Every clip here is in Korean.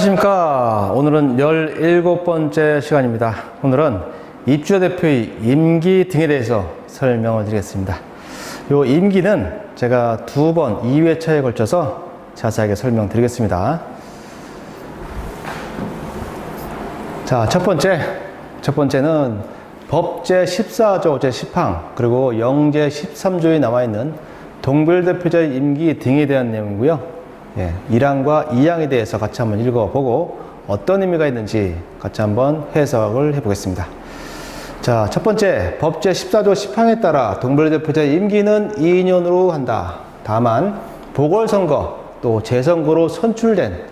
안녕하십니까. 오늘은 17번째 시간입니다. 오늘은 입주자 대표의 임기 등에 대해서 설명을 드리겠습니다. 이 임기는 제가 2번, 2회차에 걸쳐서 자세하게 설명드리겠습니다. 자, 첫 번째는 법 제14조 제10항 그리고 영제 13조에 나와있는 동별대표자의 임기 등에 대한 내용이고요. 1항과 2항에 대해서 같이 한번 읽어보고 어떤 의미가 있는지 같이 한번 해석을 해보겠습니다. 자, 첫 번째, 법 제14조 10항에 따라 동별대표자의 임기는 2년으로 한다. 다만 보궐선거 또 재선거로 선출된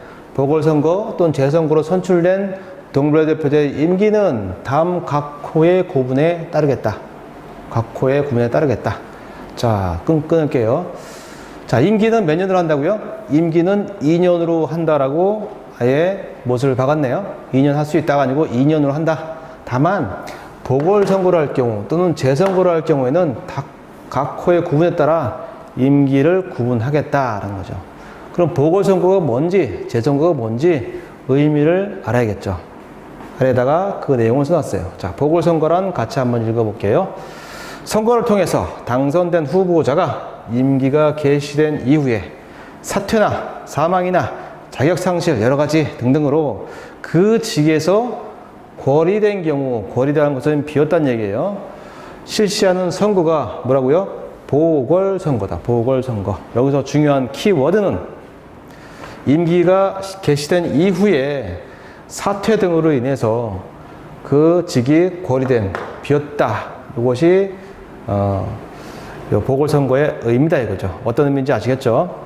동별대표자의 임기는 다음 각 호의 구분에 따르겠다. 자, 끊을게요. 자, 임기는 몇 년으로 한다고요? 임기는 2년으로 한다라고 아예 못을 박았네요. 2년 할 수 있다가 아니고 2년으로 한다. 다만 보궐선거를 할 경우 또는 재선거를 할 경우에는 각 호의 구분에 따라 임기를 구분하겠다라는 거죠. 그럼 보궐선거가 뭔지 재선거가 뭔지 의미를 알아야겠죠. 아래에다가 그 내용을 써놨어요. 자, 보궐선거란 같이 한번 읽어볼게요. 선거를 통해서 당선된 후보자가 임기가 개시된 이후에 사퇴나 사망이나 자격상실 여러가지 등등으로 그 직에서 고리된 경우, 고리라는 것은 비었다는 얘기예요. 실시하는 선거가 뭐라고요? 보궐선거다. 보궐선거. 여기서 중요한 키워드는 임기가 개시된 이후에 사퇴 등으로 인해서 그 직이 고리된, 비었다. 이것이 보궐선거의 의미다 이거죠. 어떤 의미인지 아시겠죠?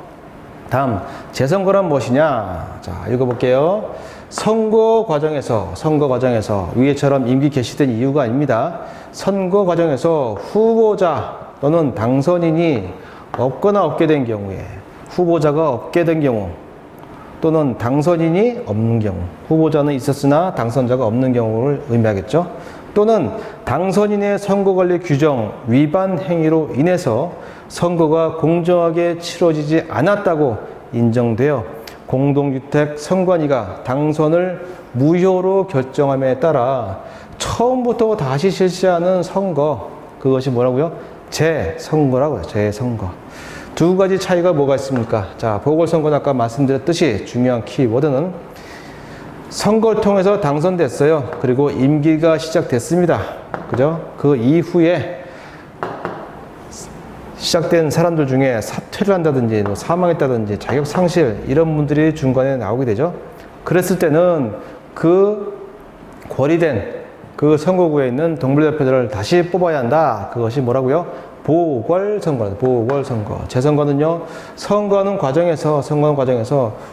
다음, 재선거란 무엇이냐? 자, 읽어볼게요. 선거 과정에서 위에처럼 임기 개시된 이유가 아닙니다. 선거 과정에서 후보자 또는 당선인이 없거나 없게 된 경우에, 후보자가 없게 된 경우 또는 당선인이 없는 경우, 후보자는 있었으나 당선자가 없는 경우를 의미하겠죠. 또는 당선인의 선거관리 규정 위반 행위로 인해서 선거가 공정하게 치러지지 않았다고 인정되어 공동주택 선관위가 당선을 무효로 결정함에 따라 처음부터 다시 실시하는 선거, 그것이 뭐라고요? 재선거라고요. 재선거. 두 가지 차이가 뭐가 있습니까? 자, 보궐선거는 아까 말씀드렸듯이 중요한 키워드는 선거를 통해서 당선됐어요. 그리고 임기가 시작됐습니다. 그죠? 그 이후에 시작된 사람들 중에 사퇴를 한다든지 사망했다든지 자격상실 이런 분들이 중간에 나오게 되죠. 그랬을 때는 그 고리된 그 선거구에 있는 동별대표들을 다시 뽑아야 한다. 그것이 뭐라고요? 보궐선거다. 보궐선거. 재선거는요, 선거하는 과정에서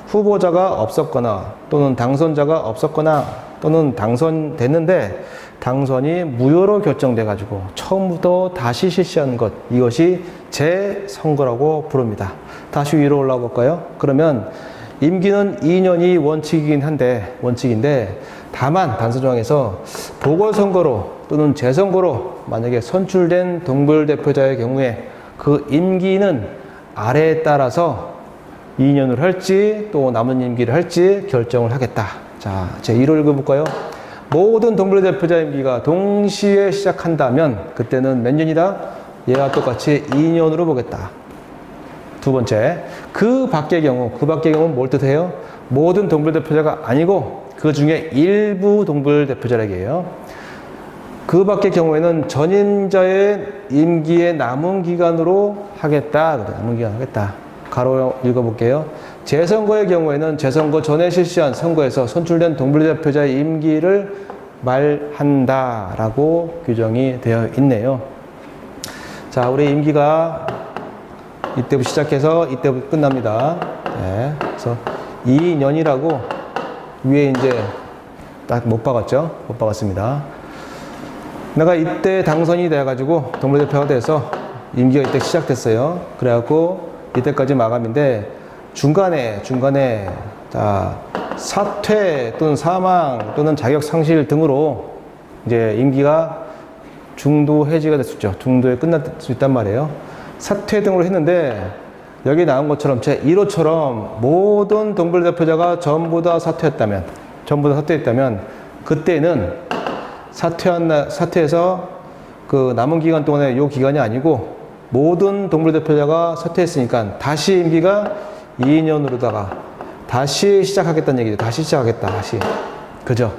후보자가 없었거나 또는 당선자가 없었거나 또는 당선됐는데 당선이 무효로 결정돼 가지고 처음부터 다시 실시하는 것, 이것이 재선거라고 부릅니다. 다시 위로 올라가 볼까요? 그러면 임기는 2년이 원칙인데 다만 단서조항에서 보궐선거로 또는 재선거로 만약에 선출된 동별대표자의 경우에 그 임기는 아래에 따라서 2년을 할지 또 남은 임기를 할지 결정을 하겠다. 자, 제1호 읽어볼까요? 모든 동별대표자 임기가 동시에 시작한다면 그때는 몇 년이다? 얘와 똑같이 2년으로 보겠다. 두 번째, 그 밖의 경우는 뭘 뜻해요? 모든 동별대표자가 아니고 그 중에 일부 동별대표자에게요. 그 밖의 경우에는 전임자의 임기의 남은 기간으로 하겠다. 남은 기간 하겠다. 가로 읽어볼게요. 재선거의 경우에는 재선거 전에 실시한 선거에서 선출된 동별대표자의 임기를 말한다라고 규정이 되어 있네요. 자, 우리 임기가 이때부터 시작해서 이때부터 끝납니다. 네, 그래서 2년이라고 위에 이제 딱 못 박았죠? 못 박았습니다. 내가 이때 당선이 돼가지고 동별대표가 돼서 임기가 이때 시작됐어요. 그래갖고 이때까지 마감인데 중간에 자, 사퇴 또는 사망 또는 자격상실 등으로 이제 임기가 중도 해지가 됐었죠. 중도에 끝날 수 있단 말이에요. 사퇴 등으로 했는데 여기 나온 것처럼 제 1호처럼 모든 동물대표자가 전부 다 사퇴했다면, 그때는 사퇴해서 그 남은 기간 동안에 요 기간이 아니고 모든 동물대표자가 사퇴했으니까 다시 임기가 2년으로다가 다시 시작하겠다는 얘기죠. 다시 시작하겠다. 다시. 그죠?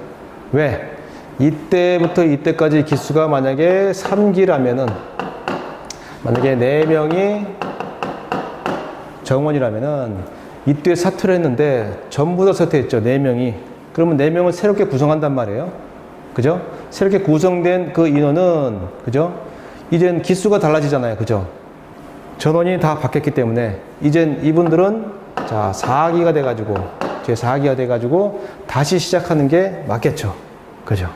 왜? 이때부터 이때까지 기수가 만약에 3기라면은, 만약에 4명이 정원이라면은 이때 사퇴를 했는데 전부 다 사퇴했죠. 4명이. 그러면 4명을 새롭게 구성한단 말이에요. 그죠? 새롭게 구성된 그 인원은, 그죠? 이젠 기수가 달라지잖아요. 그죠? 전원이 다 바뀌었기 때문에 이젠 이분들은 자, 4기가 돼가지고, 제4기가 돼가지고 다시 시작하는 게 맞겠죠. 그죠?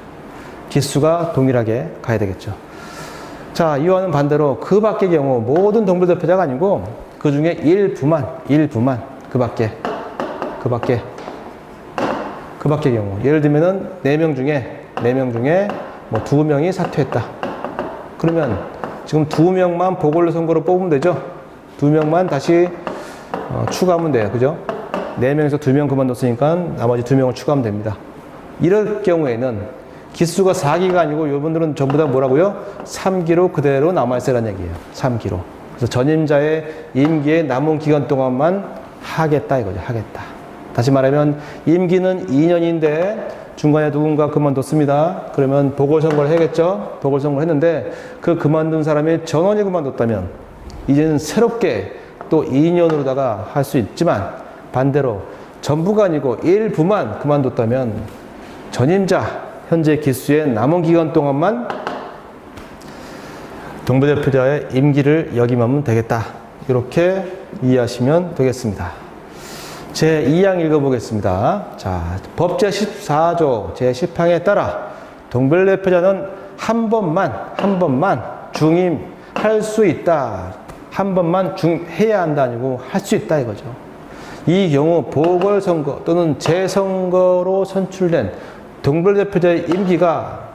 기수가 동일하게 가야 되겠죠. 자, 이와는 반대로 그 밖의 경우 모든 동물대표자가 아니고 그 중에 일부만 그 밖의 경우, 예를 들면은 4명 중에 뭐 2명이 사퇴했다. 그러면 지금 2명만 보궐선거로 뽑으면 되죠. 2명만 다시 추가하면 돼요. 그죠? 4명에서 2명 그만뒀으니까 나머지 2명을 추가하면 됩니다. 이럴 경우에는 기수가 4기가 아니고 이분들은 전부 다 뭐라고요? 3기로 그대로 남아있으라는 얘기예요. 3기로. 그래서 전임자의 임기의 남은 기간 동안만 하겠다 이거죠. 하겠다. 다시 말하면 임기는 2년인데 중간에 누군가 그만뒀습니다. 그러면 보궐선거를 해야겠죠. 보궐선거를 했는데 그 그만둔 사람이 전원이 그만뒀다면 이제는 새롭게 또 2년으로다가 할 수 있지만 반대로 전부가 아니고 일부만 그만뒀다면 전임자 현재 기수의 남은 기간 동안만 동부대표자의 임기를 역임하면 되겠다. 이렇게 이해하시면 되겠습니다. 제 2항 읽어보겠습니다. 자, 법 제14조 제10항에 따라 동부대표자는 한 번만 중임할 수 있다. 한 번만 해야 한다 아니고 할 수 있다 이거죠. 이 경우 보궐선거 또는 재선거로 선출된 동부대표자의 임기가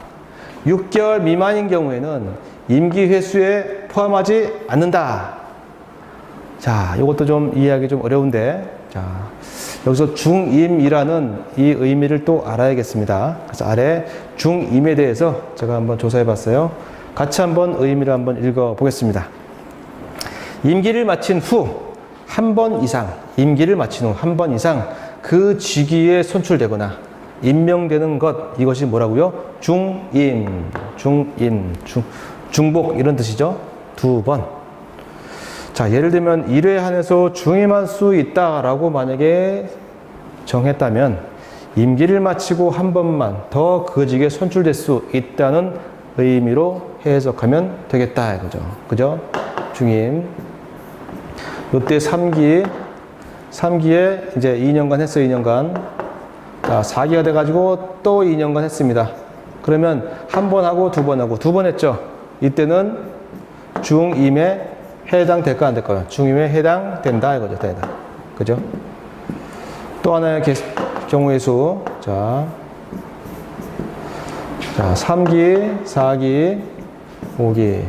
6개월 미만인 경우에는 임기 횟수에 포함하지 않는다. 자, 이것도 좀 이해하기 좀 어려운데, 자, 여기서 중임이라는 이 의미를 또 알아야겠습니다. 그래서 아래 중임에 대해서 제가 한번 조사해 봤어요. 같이 한번 의미를 한번 읽어 보겠습니다. 임기를 마친 후 한 번 이상, 임기를 마친 후 한 번 이상 그 직위에 선출되거나 임명되는 것, 이것이 뭐라고요? 중복 이런 뜻이죠. 2번. 자, 예를 들면 1회 한해서 중임할 수 있다라고 만약에 정했다면 임기를 마치고 한 번만 더 그 직에 선출될 수 있다는 의미로 해석하면 되겠다 이거죠. 그죠? 중임. 이때 3기에 이제 2년간 했어요. 2년간. 자, 4기가 돼가지고 또 2년간 했습니다. 그러면 한 번 하고 2번 하고 2번 했죠. 이때는 중임에 해당될까 안 될까요? 중임에 해당된다 이거죠. 된다. 그죠? 또 하나의 경우의 수. 자, 3기, 4기, 5기.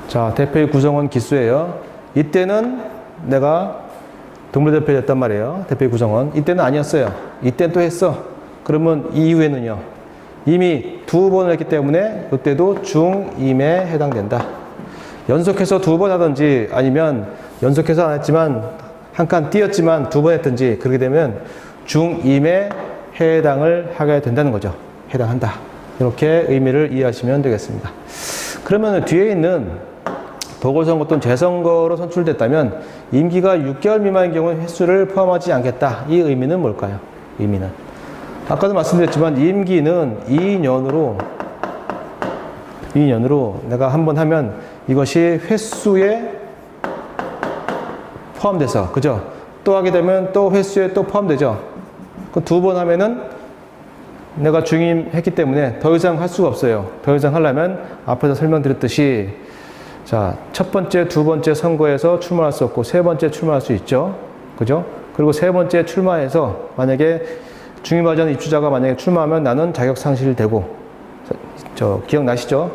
자, 대표의 구성원 기수예요. 이때는 내가 동부대표였단 말이에요. 대표의 구성원. 이때는 아니었어요. 이때는 또 했어. 그러면 이후에는요. 이미 2번을 했기 때문에 이때도 중임에 해당된다. 연속해서 2번 하든지 아니면 연속해서 안 했지만 한 칸 띄었지만 2번 했든지 그렇게 되면 중임에 해당을 하게 된다는 거죠. 해당한다. 이렇게 의미를 이해하시면 되겠습니다. 그러면 뒤에 있는 보궐선거 또는 재선거로 선출됐다면 임기가 6개월 미만인 경우 횟수를 포함하지 않겠다. 이 의미는 뭘까요? 의미는. 아까도 말씀드렸지만 임기는 2년으로 내가 한번 하면 이것이 횟수에 포함돼서, 그죠? 또 하게 되면 또 횟수에 또 포함되죠? 그 2번 하면은 내가 중임했기 때문에 더 이상 할 수가 없어요. 더 이상 하려면 앞에서 설명드렸듯이 자, 첫 번째, 두 번째 선거에서 출마할 수 없고 세 번째 출마할 수 있죠. 그죠? 그리고 세 번째 출마해서 만약에 중임하지 않은 입주자가 만약에 출마하면 나는 자격 상실되고, 기억나시죠?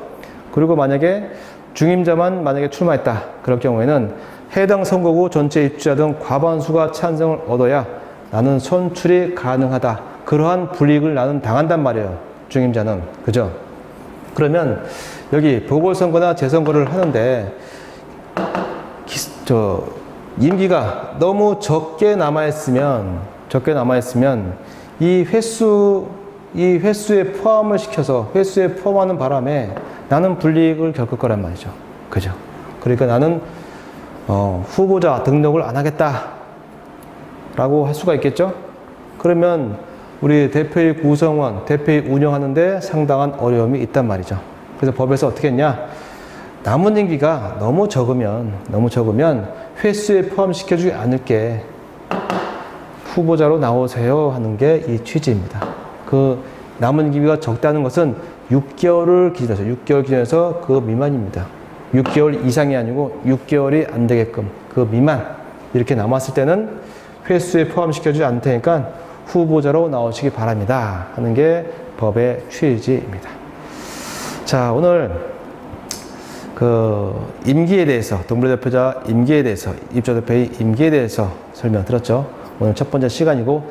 그리고 만약에 중임자만 만약에 출마했다. 그럴 경우에는 해당 선거구 전체 입주자 등 과반수가 찬성을 얻어야 나는 선출이 가능하다. 그러한 불이익을 나는 당한단 말이에요. 중임자는. 그죠? 그러면 여기 보궐선거나 재선거를 하는데 임기가 너무 적게 남아있으면 이 횟수에 포함을 시켜서 횟수에 포함하는 바람에 나는 불이익을 겪을 거란 말이죠. 그죠? 그러니까 나는 후보자 등록을 안 하겠다 라고 할 수가 있겠죠? 그러면 우리 대표의 구성원, 대표의 운영하는데 상당한 어려움이 있단 말이죠. 그래서 법에서 어떻게 했냐? 남은 임기가 너무 적으면 횟수에 포함시켜주지 않을게 후보자로 나오세요 하는 게 이 취지입니다. 그 남은 임기가 적다는 것은 6개월을 기준해서 6개월 기준해서 그 미만입니다. 6개월 이상이 아니고 6개월이 안 되게끔 그 미만 이렇게 남았을 때는 횟수에 포함시켜주지 않을 테니까 후보자로 나오시기 바랍니다 하는 게 법의 취지입니다. 자, 오늘 그 임기에 대해서 동부대표자 임기에 대해서 입주대표의 임기에 대해서 설명드렸죠. 오늘 첫 번째 시간이고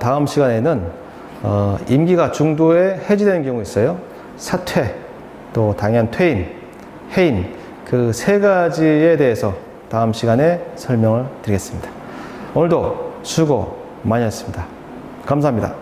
다음 시간에는 임기가 중도에 해지되는 경우 있어요. 사퇴, 또 당연 퇴임, 해임 그 세 가지에 대해서 다음 시간에 설명을 드리겠습니다. 오늘도 수고 많이 했습니다. 감사합니다.